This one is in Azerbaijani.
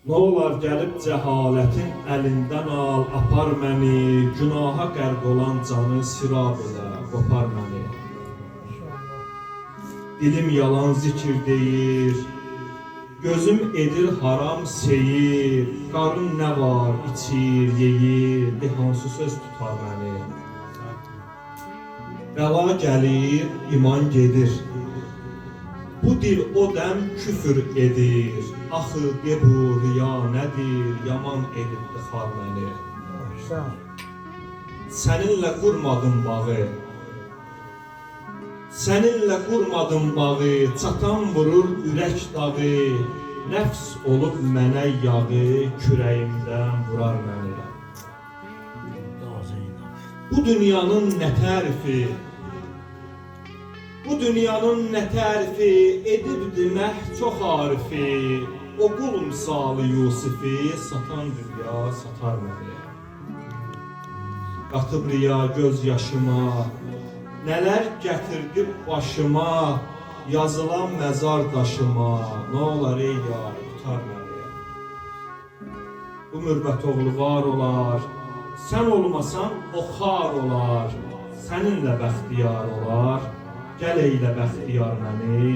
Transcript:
Nə olar gəlib cəhalətin əlindən al, apar məni, günaha qərq olan canı sirab elə, qopar məni. Dilim yalan zikir deyir, gözüm edir haram seyir, qarın nə var, içir, yeyir, hansı söz tutar məni. Bəla gəlir, iman gedir, bu dil o dəm küfür edir, axı de bu riya nədir, yaman edibdi xar məni. Səninlə qurmadım bağı, səninlə qurmadım bağı, çatan vurur ürək dağı, nəfs olub mənə yağı, kürəyimdən vurar məni. Bu dünyanın nə tərifi, bu dünyanın nə tərifi, edibdi məh çox arifi, o qul misalı Yusifi, satan dünya satar məni. Qatıb riya göz yaşıma, nələr gətirdi başıma, yazılan məzar daşıma, nə olar ey yar, tutar məni. Bu mürbət oğlu var olar, sən olmasan o xar olar, səninlə bəxtiyar olar, gəl eylə bəxtiyar məni.